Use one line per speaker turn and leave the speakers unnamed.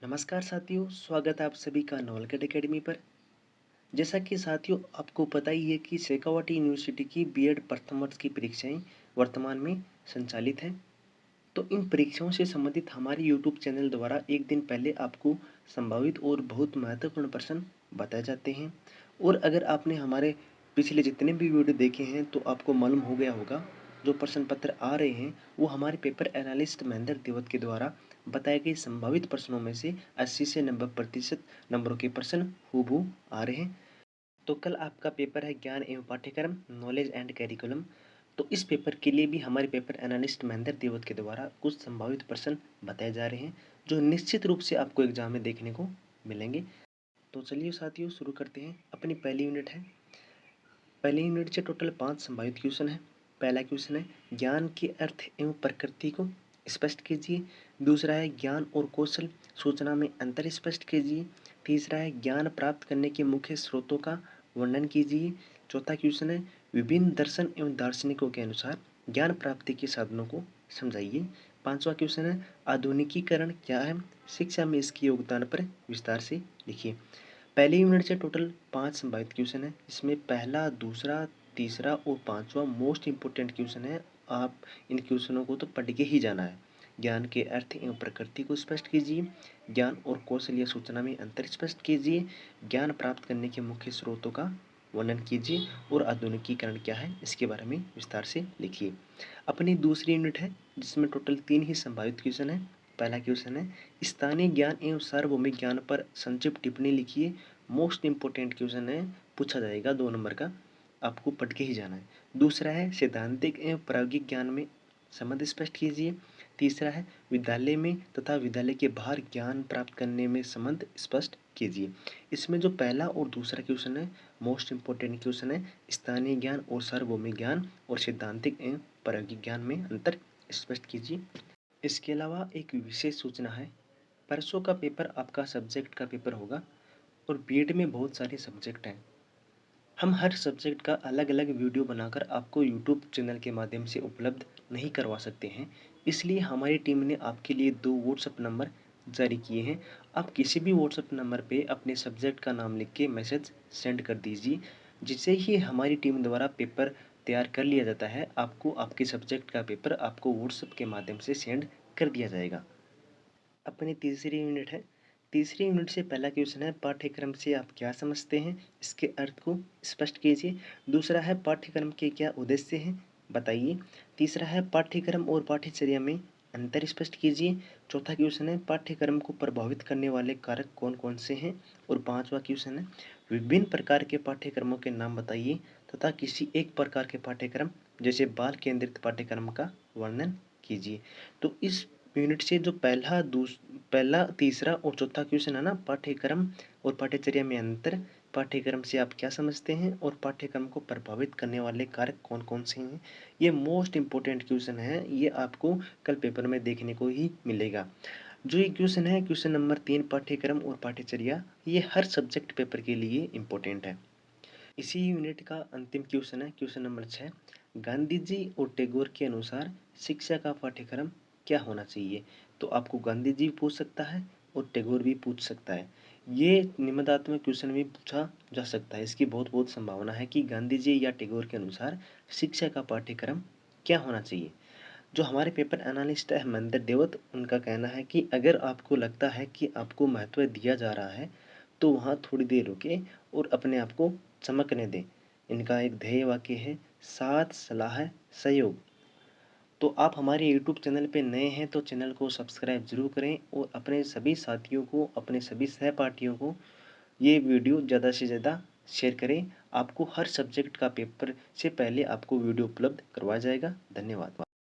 नमस्कार साथियों, स्वागत है आप सभी का नॉलेज एकेडमी पर। जैसा कि साथियों आपको पता ही है कि शेखावाटी यूनिवर्सिटी की बीएड प्रथम वर्ष की परीक्षाएं वर्तमान में संचालित हैं। तो इन परीक्षाओं से संबंधित हमारे यूट्यूब चैनल द्वारा एक दिन पहले आपको संभावित और बहुत महत्वपूर्ण प्रश्न बताए जाते हैं। और अगर आपने हमारे पिछले जितने भी वीडियो देखे हैं तो आपको मालूम हो गया होगा, जो प्रश्न पत्र आ रहे हैं वो हमारे पेपर एनालिस्ट महेंद्र देवत के द्वारा बताए गए संभावित प्रश्नों में से 80 से 90% नंबरों के प्रश्न हूबहू आ रहे हैं। तो कल आपका पेपर है ज्ञान एवं पाठ्यक्रम नॉलेज एंड कैरिकुलम। तो इस पेपर के लिए भी हमारे पेपर एनालिस्ट महेंद्र देवत के द्वारा कुछ संभावित प्रश्न बताए जा रहे हैं, जो निश्चित रूप से आपको एग्जाम में देखने को मिलेंगे। तो चलिए साथियों शुरू करते हैं। अपनी पहली यूनिट है। पहली यूनिट से टोटल 5 संभावित क्वेश्चन है। पहला क्वेश्चन है ज्ञान के अर्थ एवं प्रकृति को स्पष्ट कीजिए। दूसरा है ज्ञान और कौशल सूचना में अंतर स्पष्ट कीजिए। तीसरा है ज्ञान प्राप्त करने के मुख्य स्रोतों का वर्णन कीजिए। चौथा क्वेश्चन है विभिन्न दर्शन एवं दार्शनिकों के अनुसार ज्ञान प्राप्ति के साधनों को समझाइए। पांचवा क्वेश्चन है आधुनिकीकरण क्या है, शिक्षा में इसके योगदान पर विस्तार से लिखिए। पहली यूनिट से टोटल 5 संभावित क्वेश्चन है। इसमें पहला, दूसरा, तीसरा और पांचवा मोस्ट इंपोर्टेंट क्वेश्चन है। आप इन क्वेश्चनों को तो पढ़ के ही जाना है। ज्ञान के अर्थ एवं प्रकृति को स्पष्ट कीजिए। ज्ञान और कौशल या सूचना में अंतर स्पष्ट कीजिए। ज्ञान प्राप्त करने के मुख्य स्रोतों का वर्णन कीजिए और आधुनिकीकरण क्या है इसके बारे में विस्तार से लिखिए। अपनी दूसरी यूनिट है जिसमें टोटल 3 ही संभावित क्वेश्चन है। पहला क्वेश्चन है स्थानीय ज्ञान एवं सार्वभौमिक ज्ञान पर संक्षिप्त टिप्पणी लिखिए। मोस्ट इंपोर्टेंट क्वेश्चन है, पूछा जाएगा 2 नंबर का, आपको पढ़ के ही जाना है। दूसरा है सैद्धांतिक एवं प्रायोगिक ज्ञान में संबंध स्पष्ट कीजिए। तीसरा है विद्यालय में तथा विद्यालय के बाहर ज्ञान प्राप्त करने में संबंध स्पष्ट कीजिए। इसमें जो पहला और दूसरा क्वेश्चन है मोस्ट इंपोर्टेंट क्वेश्चन है, स्थानीय ज्ञान और सार्वभौमिक ज्ञान और सैद्धांतिक एवं प्रायोगिक ज्ञान में अंतर स्पष्ट कीजिए। इसके अलावा एक विशेष सूचना है, परसों का पेपर आपका सब्जेक्ट का पेपर होगा और बीएड में बहुत सारे सब्जेक्ट हैं। हम हर सब्जेक्ट का अलग अलग वीडियो बनाकर आपको यूट्यूब चैनल के माध्यम से उपलब्ध नहीं करवा सकते हैं। इसलिए हमारी टीम ने आपके लिए 2 व्हाट्सएप नंबर जारी किए हैं। आप किसी भी व्हाट्सएप नंबर पे अपने सब्जेक्ट का नाम लिख के मैसेज सेंड कर दीजिए। जिससे ही हमारी टीम द्वारा पेपर तैयार कर लिया जाता है, आपको आपके सब्जेक्ट का पेपर आपको व्हाट्सएप के माध्यम से सेंड कर दिया जाएगा। अपनी तीसरी यूनिट है। तीसरी यूनिट से पहला क्वेश्चन है पाठ्यक्रम से आप क्या समझते हैं, इसके अर्थ को स्पष्ट कीजिए। दूसरा है पाठ्यक्रम के क्या उद्देश्य हैं, बताइए। तीसरा है पाठ्यक्रम और पाठ्यचर्या में अंतर स्पष्ट कीजिए। चौथा क्वेश्चन है पाठ्यक्रम को प्रभावित करने वाले कारक कौन कौन से हैं। और पांचवा क्वेश्चन है विभिन्न प्रकार के पाठ्यक्रमों के नाम बताइए तथा किसी एक प्रकार के पाठ्यक्रम जैसे बाल केंद्रित पाठ्यक्रम का वर्णन कीजिए। तो इस यूनिट से जो पहला, तीसरा और चौथा क्वेश्चन है ना, पाठ्यक्रम और पाठ्यचर्या में अंतर, पाठ्यक्रम से आप क्या समझते हैं और पाठ्यक्रम को प्रभावित करने वाले कारक कौन कौन से हैं, ये मोस्ट इंपोर्टेंट क्वेश्चन है। ये आपको कल पेपर में देखने को ही मिलेगा। जो ये क्वेश्चन है क्वेश्चन नंबर 3 पाठ्यक्रम और पाठ्यचर्या, ये हर सब्जेक्ट पेपर के लिए इम्पोर्टेंट है। इसी यूनिट का अंतिम क्वेश्चन है क्वेश्चन नंबर 6, गांधी जी और टैगोर के अनुसार शिक्षा का पाठ्यक्रम क्या होना चाहिए। तो आपको गांधी जी पूछ सकता है और टैगोर भी पूछ सकता है। ये निबंधात्मक क्वेश्चन भी पूछा जा सकता है। इसकी बहुत बहुत संभावना है कि गांधी जी या टैगोर के अनुसार शिक्षा का पाठ्यक्रम क्या होना चाहिए। जो हमारे पेपर एनालिस्ट है महेंद्र देवत, उनका कहना है कि अगर आपको लगता है कि आपको महत्व दिया जा रहा है तो वहाँ थोड़ी देर रुके और अपने आप को चमकने दें। इनका एक ध्येय वाक्य है साथ सलाह सहयोग। तो आप हमारे यूट्यूब चैनल पे नए हैं तो चैनल को सब्सक्राइब जरूर करें और अपने सभी साथियों को, अपने सभी सहपाठियों को ये वीडियो ज़्यादा से ज़्यादा शेयर करें। आपको हर सब्जेक्ट का पेपर से पहले आपको वीडियो उपलब्ध करवाया जाएगा। धन्यवाद।